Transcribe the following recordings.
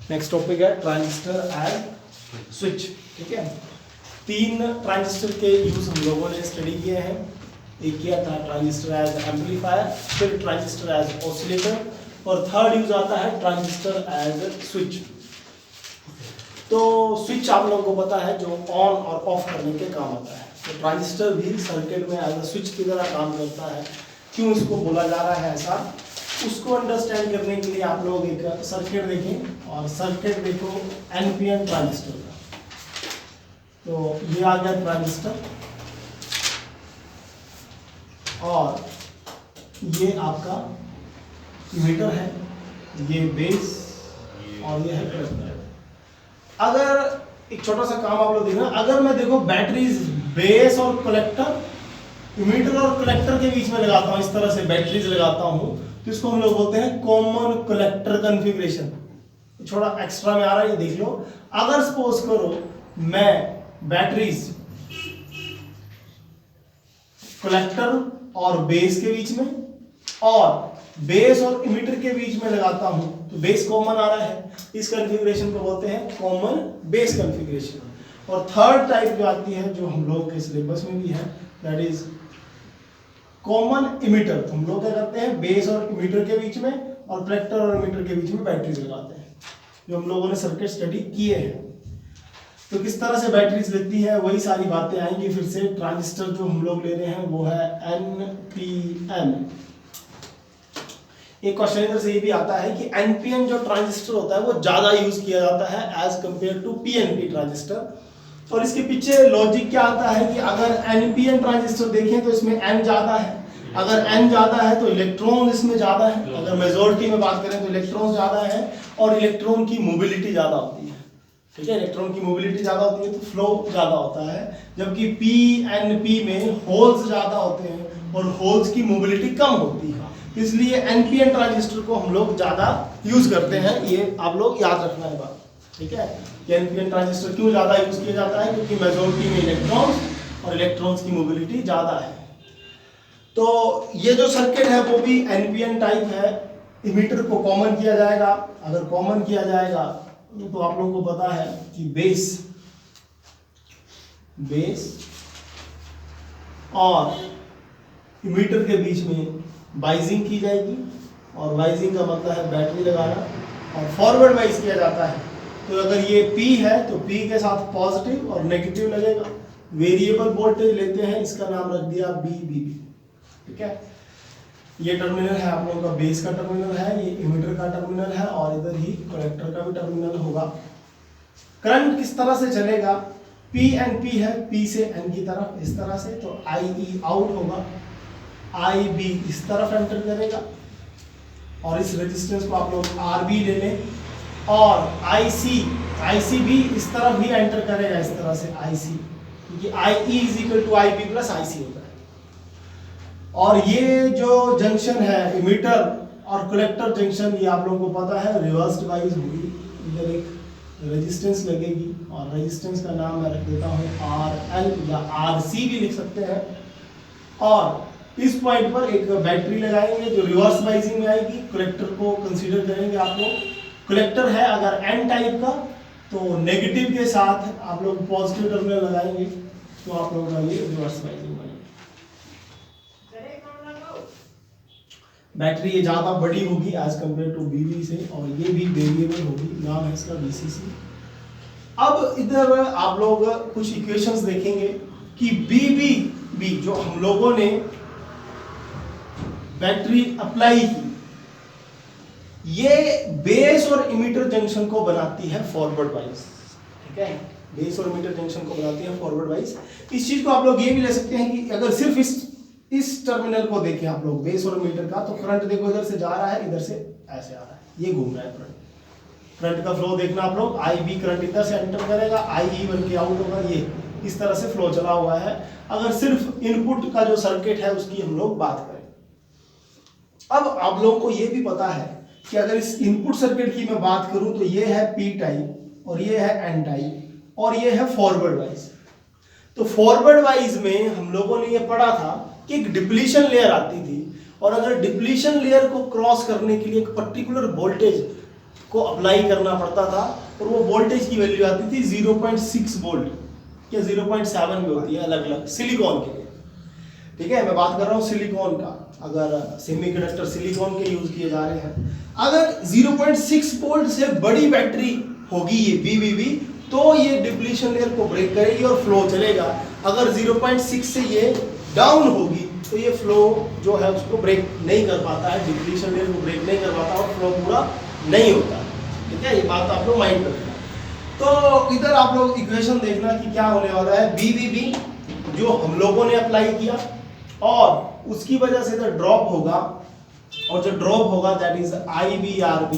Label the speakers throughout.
Speaker 1: Next topic है transistor and switch. ठीक है, 3 ट्रांजिस्टर के यूज हम लोगों ने स्टडी किए हैं। एक किया था ट्रांजिस्टर एज एम्पलीफायर, फिर ट्रांजिस्टर एज ऑसिलेटर, और थर्ड यूज आता है ट्रांजिस्टर एज स्विच। तो स्विच आप लोगों को पता है जो ऑन और ऑफ करने के काम आता है, तो ट्रांजिस्टर भी सर्किट में एज अ स्विच की तरह काम करता है। क्यों इसको बोला जा रहा है ऐसा, उसको अंडरस्टैंड करने के लिए आप लोग एक सर्किट देखें, और सर्किट देखो एनपीएन ट्रांजिस्टर का। तो ये आ गया ट्रांजिस्टर, और ये आपका इमीटर है, ये बेस, और ये है कलेक्टर। अगर एक छोटा सा काम आप लोग देखना, अगर मैं देखो बैटरीज बेस और कलेक्टर, इमीटर और कलेक्टर के बीच में लगाता हूं, इस तरह से बैटरीज लगाता हूं, तो इसको हम लोग बोलते हैं कॉमन कलेक्टर कॉन्फ़िगरेशन। थोड़ा एक्स्ट्रा में आ रहा है, ये देख लो। अगर सपोज करो मैं बैटरीज कलेक्टर और बेस के बीच में और बेस और इमीटर के बीच में लगाता हूं, तो बेस कॉमन आ रहा है, इस कॉन्फ़िगरेशन को बोलते हैं कॉमन बेस कॉन्फ़िगरेशन। और थर्ड टाइप जो आती है, जो हम लोग के सिलेबस में भी है, दैट इज कॉमन इमीटर। तो हम लोग क्या करते हैं, बेस और इमीटर के बीच में और कलेक्टर और इमीटर के बीच में बैटरीज लगाते हैं, जो हम लोगों ने सर्किट स्टडी किए हैं। तो किस तरह से बैटरीज लगती है, वही सारी बातें आएंगी फिर से। ट्रांजिस्टर जो हम लोग ले रहे हैं वो है एनपीएन। एक क्वेश्चन इधर से ये भी आता है कि एनपीएन जो ट्रांजिस्टर होता है वो ज्यादा यूज किया जाता है as compared to PNP transistor. और इसके पीछे लॉजिक क्या आता है कि अगर एनपीएन ट्रांजिस्टर देखें तो इसमें एन ज्यादा है, अगर एन ज्यादा है तो इलेक्ट्रॉन इसमें ज्यादा है, अगर मेजॉरिटी में बात करें तो इलेक्ट्रॉन ज्यादा है, और इलेक्ट्रॉन की मोबिलिटी ज्यादा होती है। ठीक है, इलेक्ट्रॉन की मोबिलिटी ज्यादा होती है तो फ्लो ज्यादा होता है, जबकि पीएनपी में होल्स ज्यादा होते हैं और होल्स की मोबिलिटी कम होती है। इसलिए एनपीएन ट्रांजिस्टर को हम लोग ज्यादा यूज करते हैं, ये आप लोग याद रखना है बात। ठीक है, एनपीएन ट्रांजिस्टर क्यों ज्यादा यूज किया जाता है, क्योंकि मेजॉरिटी में इलेक्ट्रॉन्स और इलेक्ट्रॉन्स की मोबिलिटी ज्यादा है। तो ये जो सर्किट है वो भी एनपीएन टाइप है। इमीटर को कॉमन किया जाएगा, अगर कॉमन किया जाएगा तो आप लोगों को पता है कि बेस और इमीटर के बीच में वाइजिंग की जाएगी, और वाइजिंग का मतलब है बैटरी लगाना, और फॉरवर्ड वाइज किया जाता है। तो अगर ये P है तो P के साथ पॉजिटिव और नेगेटिव लगेगा। वेरिएबल वोल्टेज लेते हैं, इसका नाम रख दिया BB। ठीक है, ये टर्मिनल है आप लोगों का बेस का टर्मिनल है, ये इमीटर का टर्मिनल है, और इधर ही कलेक्टर का भी टर्मिनल होगा। करंट किस तरह से चलेगा, P एंड P है, P से N की तरफ इस तरह से, तो IE आउट होगा, IB इस तरफ एंटर करेगा, और इस रेजिस्टेंस को आप लोग RB ले लें, और IC भी इस तरफ ही एंटर करेगा, इस तरह से IC, क्योंकि IE is equal to IB plus IC होता है। और ये जो जंक्शन है इमीटर और कलेक्टर जंक्शन, ये आप लोगों को पता है रिवर्स्ड वाइज होगी। इधर एक रेजिस्टेंस लगेगी, और रेजिस्टेंस का नाम मैं रख देता हूँ RL या RC भी लिख सकते हैं। और इस पॉइंट पर एक बैटरी लगाएंगे जो रिवर्स वाइजिंग में आएगी। कलेक्टर को कंसीडर करेंगे आप लोग, कलेक्टर है अगर एन टाइप का तो नेगेटिव के साथ आप लोग पॉजिटिव टर्मिनल लगाएंगे, तो आप लोगों का ये रिवर्स वाइजिंग बनेगी। बैटरी ये ज्यादा बड़ी होगी एज कंपेयर टू बीबी से, और ये भी वेरिएबल होगी, नाम है इसका बीसीसी। अब इधर आप लोग कुछ इक्वेशंस देखेंगे कि बीबी जो हम लोगों ने बैटरी अप्लाई की, ये बेस और इमीटर जंक्शन को बनाती है फॉरवर्ड वाइज। ठीक है, बेस और इमीटर जंक्शन को बनाती है फॉरवर्ड वाइज। इस चीज को आप लोग ये भी ले सकते हैं कि अगर सिर्फ इस टर्मिनल को देखें आप लोग बेस और इमीटर का, तो करंट देखो इधर से जा रहा है, इधर से ऐसे आ रहा है, ये घूम रहा है करंट का फ्लो देखना आप लोग। IB करंट इधर से एंटर करेगा, IE बन के आउट होगा, ये इस तरह से फ्लो चला हुआ है। अगर सिर्फ इनपुट का जो सर्किट है उसकी हम लोग बात करें, अब आप लोगों को ये भी पता है कि अगर इस इनपुट सर्किट की मैं बात करूं तो ये है P टाइप, और ये है N टाइप, और ये है फॉरवर्ड वाइज। तो फॉरवर्ड वाइज में हम लोगों ने ये पढ़ा था कि एक डिप्लीशन लेयर आती थी, और अगर डिप्लीशन लेयर को क्रॉस करने के लिए एक पर्टिकुलर वोल्टेज को अप्लाई करना पड़ता था और वो वोल्टेज की वैल्यू आती थी 0.6 वोल्ट या 0.7 भी होती है अलग अलग सिलिकॉन के लिए। ठीक है, मैं बात कर रहा हूँ सिलिकॉन का। अगर सेमीकंडक्टर सिलिकॉन के यूज किए जा रहे हैं, अगर 0.6 वोल्ट से बड़ी बैटरी होगी ये BBB, तो ये डिप्लीशन लेयर को ब्रेक करेगी और फ्लो चलेगा। अगर 0.6 से ये डाउन होगी तो ये फ्लो जो है उसको ब्रेक नहीं कर पाता है, डिप्लीशन लेयर को ब्रेक नहीं कर पाता और फ्लो पूरा नहीं होता। ठीक है, ये बात आप लोग माइंड रखना। तो इधर आप लोग इक्वेशन देखना कि क्या होने वाला है। BBB जो हम लोगों ने अप्लाई किया और उसकी वजह से इधर ड्रॉप होगा, और जो ड्रॉप होगा दैट इज IBRB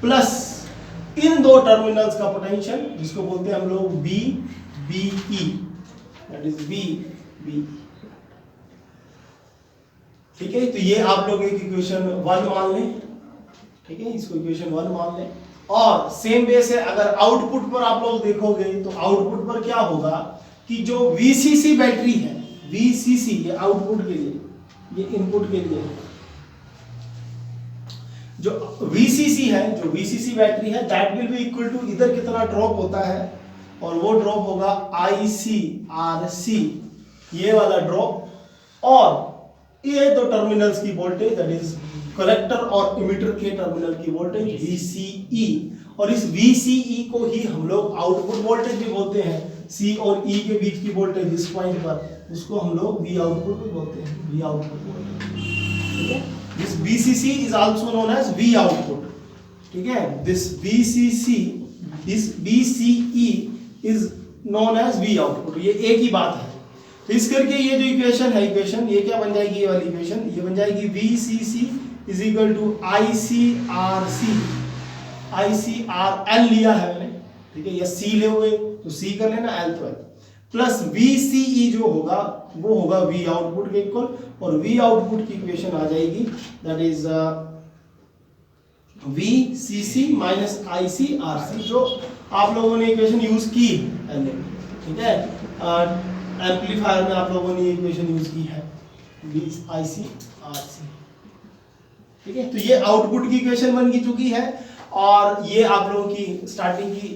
Speaker 1: प्लस इन दो टर्मिनल्स का पोटेंशियल जिसको बोलते हैं हम लोग BBE, दैट इज BBE। ठीक है, तो ये आप लोग एक इक्वेशन 1 मान लें। ठीक है, इसको इक्वेशन 1 मान लें। और सेम वे से अगर आउटपुट पर आप लोग देखोगे तो आउटपुट पर क्या होगा कि जो VCC बैटरी है, VCC ये आउटपुट के लिए, ये इनपुट के लिए, जो VCC है, जो VCC बैटरी है that will be equal to, इधर कितना ड्रॉप होता है और वो ड्रॉप होगा ICRC, ये वाला ड्रॉप, और ये दो टर्मिनल्स की वोल्टेज दैट इज कलेक्टर और इमिटर के टर्मिनल की वोल्टेज VCE, और इस VCE को ही हम लोग आउटपुट वोल्टेज भी बोलते हैं। C और E के बीच की वोल्टेज इस पॉइंट पर, उसको हम लोग V आउटपुट भी बोलते हैं, V आउटपुट वोल्टेज। ठीक है, this VCC is also known as V output। ठीक है, this VCE is known as V output, ये एक ही बात है। तो इस करके ये जो इक्वेशन है, इक्वेशन ये क्या बन जाएगी, ये वाली इक्वेशन ये बन जाएगी VCC is equal to ICRC, ICRL लिया है मैंने, ठीक है, या C ले हुए तो C कर लेना, L तो L, प्लस VCE जो होगा वो होगा V आउटपुट के इक्वल, और V आउटपुट की इक्वेशन आ जाएगी that is VCC minus ICRC, जो आप लोगों ने इक्वेशन यूज की पहले। ठीक है, एम्पलीफायर में आप लोगों ने ये इक्वेशन यूज की है ICRC। ठीक है, तो ये आउटपुट की इक्वेशन बन की चुकी है, और ये आप लोगों की स्टार्टिंग की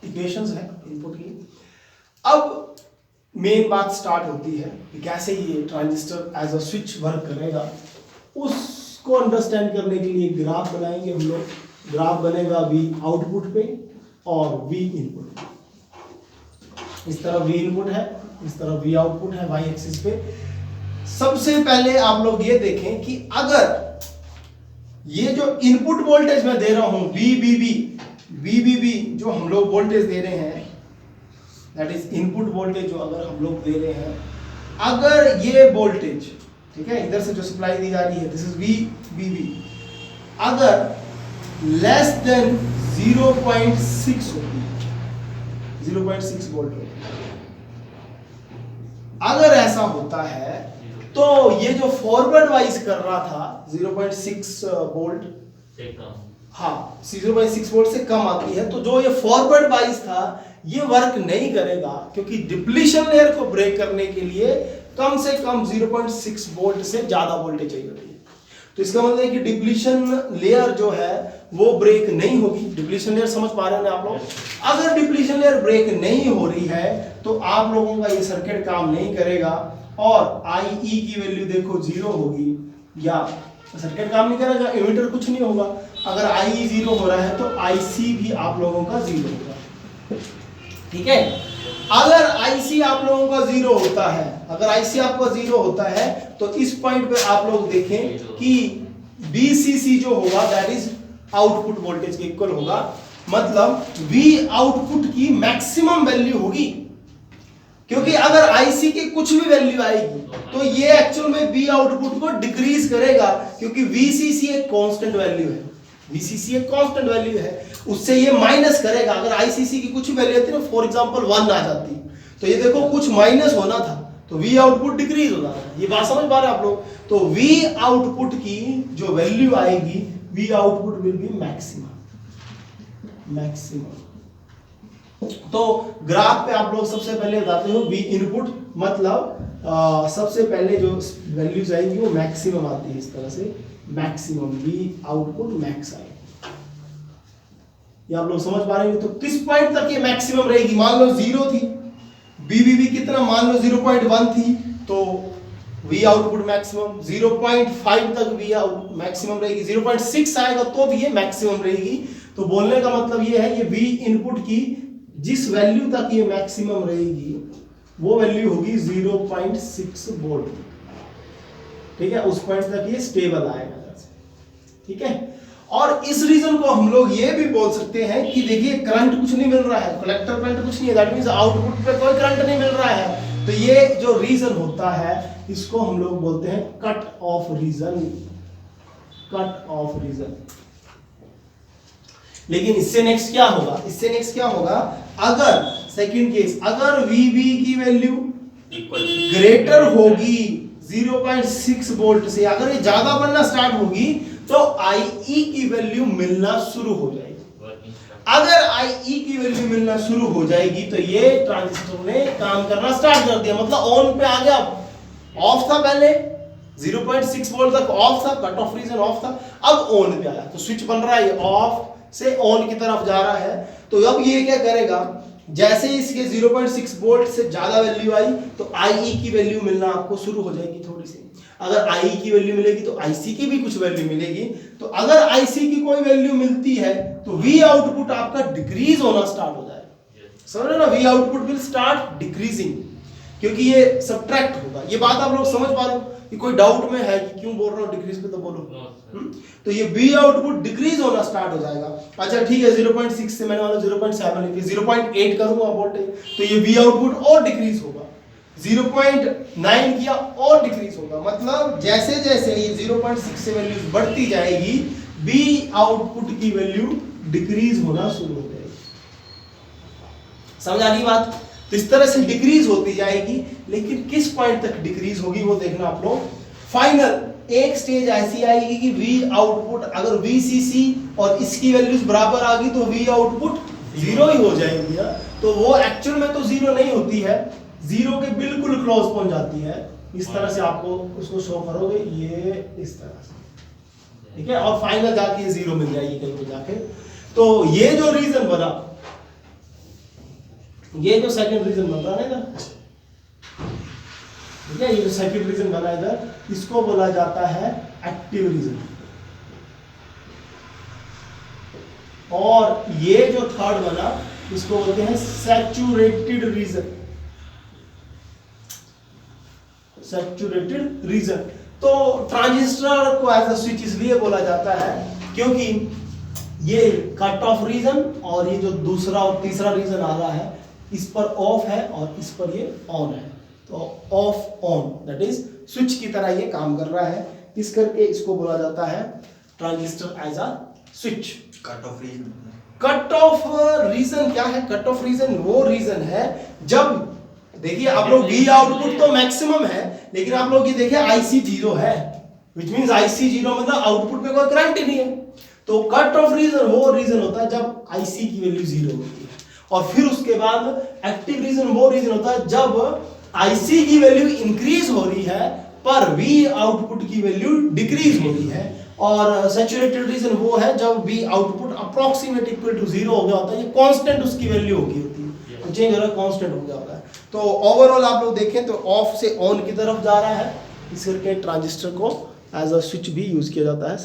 Speaker 1: इक्वेशंस है इनपुट की। अब मेन बात स्टार्ट होती है कि कैसे ये transistor as a switch work करेगा। उसको अंडरस्टैंड करने के लिए ग्राफ बनाएंगे हम लोग। ग्राफ बनेगा V आउटपुट पे और V इनपुट पे। इस तरफ V इनपुट है, इस तरफ V आउटपुट है Y एक्सिस पे। सबसे पहले आप लोग ये देखें कि अगर ये जो इनपुट वोल्टेज मैं दे रहा हूं VBB जो हम लोग वोल्टेज दे रहे हैं, दैट इज इनपुट वोल्टेज जो अगर हम लोग दे रहे हैं, अगर ये वोल्टेज, ठीक है, इधर से जो सप्लाई दी जा रही है दिस इज VBB, अगर लेस देन 0.6 होगी, 0.6 वोल्ट होगी, अगर ऐसा होता है तो ये जो फॉरवर्ड वाइज कर रहा था 0.6 वोल्ट से कम, हाँ 0.6 वोल्ट से कम आती है, तो जो ये फॉरवर्ड वाइज था ये वर्क नहीं करेगा, क्योंकि डिप्लीशन लेयर को ब्रेक करने के लिए कम से कम 0.6 वोल्ट से ज्यादा वोल्टेज चाहिए होती है। तो इसका मतलब है कि डिप्लीशन लेयर जो है वो ब्रेक नहीं होगी। डिप्लीशन लेयर समझ पा रहे हैं आप लोग? अगर डिप्लीशन लेयर ब्रेक नहीं हो रही है तो आप लोगों का ये सर्किट काम नहीं करेगा, और IE की वैल्यू देखो 0 होगी, या सर्किट काम नहीं करेगा, इमीटर कुछ नहीं होगा। अगर IE 0 हो रहा है तो IC भी आप लोगों का 0 होगा। ठीक है, अगर IC आप लोगों का 0 होता है, अगर IC आपका 0 होता है तो इस पॉइंट पे आप लोग देखें कि VCC जो होगा दैट इज आउटपुट वोल्टेज के इक्वल होगा, मतलब V आउटपुट की मैक्सिमम वैल्यू होगी, क्योंकि अगर IC की कुछ भी वैल्यू आएगी तो ये एक्चुअल में V आउटपुट को डिक्रीज करेगा, क्योंकि VCC एक कांस्टेंट वैल्यू है, VCC एक कांस्टेंट वैल्यू है, उससे ये माइनस करेगा। अगर ICC की कुछ वैल्यू आती है ना, फॉर एग्जांपल 1 आ जाती, तो ये देखो कुछ माइनस होना था तो V आउटपुट डिक्रीज हो जाता है। ये बात समझ पा रहे हैं आप लोग? तो V आउटपुट की जो वैल्यू आएगी, V output will be maximum. तो ग्राफ पे आप लोग सबसे पहले बताते हो V इनपुट, मतलब सबसे पहले जो वैल्यूज आएंगी वो मैक्सिमम आती है, इस तरह से मैक्सिमम V आउटपुट मैक्स आएगा। ये आप लोग समझ पा रहे हैं। तो किस पॉइंट तक ये मैक्सिमम रहेगी, मान लो 0 थी, बीबीबी कितना, मान लो 0.1 थी, तो वी आउटपुट मैक्सिमम 0.5 तक वी आउट मैक्सिमम रहेगी, 0.6 आएगा तो भी ये मैक्सिमम रहेगी। तो बोलने का मतलब ये है, ये वी इनपुट की जिस वैल्यू तक ये मैक्सिमम रहेगी वो वैल्यू होगी 0.6 वोल्ट, ठीक है, उस पॉइंट तक ये स्टेबल आएगा, ठीक है। और इस रीजन को हम लोग ये भी बोल सकते हैं कि देखिए करंट कुछ नहीं मिल रहा है, कलेक्टर करंट कुछ नहीं है, दैट मींस आउटपुट पे कोई करंट नहीं मिल रहा है, तो ये जो रीजन होता है इसको हम लोग बोलते हैं cut off region, cut off region. लेकिन इससे नेक्स्ट क्या होगा, इससे नेक्स्ट क्या होगा, अगर सेकंड केस, अगर VB की वैल्यू ग्रेटर होगी 0.6 वोल्ट से, अगर ये ज्यादा बनना स्टार्ट होगी तो IE की वैल्यू मिलना शुरू हो जाएगी। अगर IE की वैल्यू मिलना शुरू हो जाएगी तो ये ट्रांजिस्टर ने काम करना स्टार्ट कर दिया, मतलब ऑन पे आ गया। ऑफ था पहले 0.6 वोल्ट तक ऑफ था, कट ऑफ रीजन ऑफ था, अब ऑन पे आया तो स्विच बन रहा है, ऑफ से ऑन की तरफ जा रहा है। तो अब ये क्या करेगा, जैसे इसके 0.6 वोल्ट से ज्यादा वैल्यू आई तो IE की वैल्यू मिलना आपको शुरू हो जाएगी थोड़ी सी। अगर IE की वैल्यू मिलेगी तो IC की भी कुछ वैल्यू मिलेगी। तो अगर IC की कोई वैल्यू मिलती है तो V आउटपुट आपका डिक्रीज होना स्टार्ट हो जाएगा, समझ रहे ना, V output will start decreasing, क्योंकि ये सब्ट्रैक्ट होगा। ये बात आप लोग समझ पा रहे हो कि कोई डाउट में है कि क्यों बोल रहा हूँ डिक्रीज पे, तो बोलो। तो ये V आउटपुट डिक्रीज होना स्टार्ट हो जाएगा। अच्छा ठीक है, 0.6 से मैंने वाला 0.7 लेके 0.8 करूंगा वोल्टेज, तो ये V आउटपुट और डिक्रीज होगा, 0.9 किया और डिक्रीज होगा, मतलब जैसे जैसे ये 0.6 से वैल्यू बढ़ती जाएगी V आउटपुट की वैल्यू डिक्रीज होना शुरू हो जाएगी। समझ आ रही बात? तो इस तरह से डिक्रीज होती जाएगी, लेकिन किस पॉइंट तक डिक्रीज होगी वो देखना आप लोग। फाइनल एक स्टेज ऐसी आएगी कि V आउटपुट अगर VCC और इसकी वैल्यूज बराबर आ गई तो V आउटपुट 0 ही हो जाएगी। तो वो एक्चुअल में तो 0 नहीं होती है, 0 के बिल्कुल क्लोज पहुंच जाती है। इस तरह से आपको उसको शो करोगे, ये इस तरह से, ठीक है, और फाइनल जाके ये 0 मिल जाएगी कहीं पे जाके। तो ये जो रीजन बना, ये जो सेकंड रीजन बन रहा है ना, ठीक है, ये जो सेकंड रीजन बना इधर, इसको बोला जाता है एक्टिव रीजन। और ये जो थर्ड बना इसको बोलते हैं सैचुरेटेड रीजन, सैचुरेटेड रीजन। तो ट्रांजिस्टर को एज अ स्विच इसलिए बोला जाता है क्योंकि ये कट ऑफ रीजन और ये जो दूसरा और तीसरा रीजन आ रहा है, इस पर ऑफ है और इस पर ये ऑन है, तो of on that is switch की तरह ये काम कर रहा है। इस करके इसको बोला जाता है transistor as a switch.
Speaker 2: Cut off region,
Speaker 1: cut off region क्या है? कट ऑफ रीजन वो रीजन है जब, देखिए आप लोग V आउटपुट तो मैक्सिमम है, लेकिन आप लोग ये देखिए IC 0 है, व्हिच मींस IC 0 मतलब आउटपुट पे कोई करंट ही नहीं है। तो कट ऑफ रीजन वो रीजन होता है जब IC की वैल्यू 0 होती है। और फिर उसके बाद एक्टिव रीजन वो रीजन होता है जब IC की वैल्यू इंक्रीज हो रही है पर V आउटपुट की वैल्यू डिक्रीज हो रही है। और सैचुरेटेड रीजन वो है जब V output approximate equal to 0 हो गया होता है, ये कांस्टेंट उसकी वैल्यू होगी होती है, तो चेंज हो रहा है, कांस्टेंट हो गया होता है। तो ओवरऑल आप लोग देखें तो ऑफ से ऑन की तरफ जा रहा है, इस करके ट्रांजिस्टर को एज अ स्विच भी यूज किया जाता है।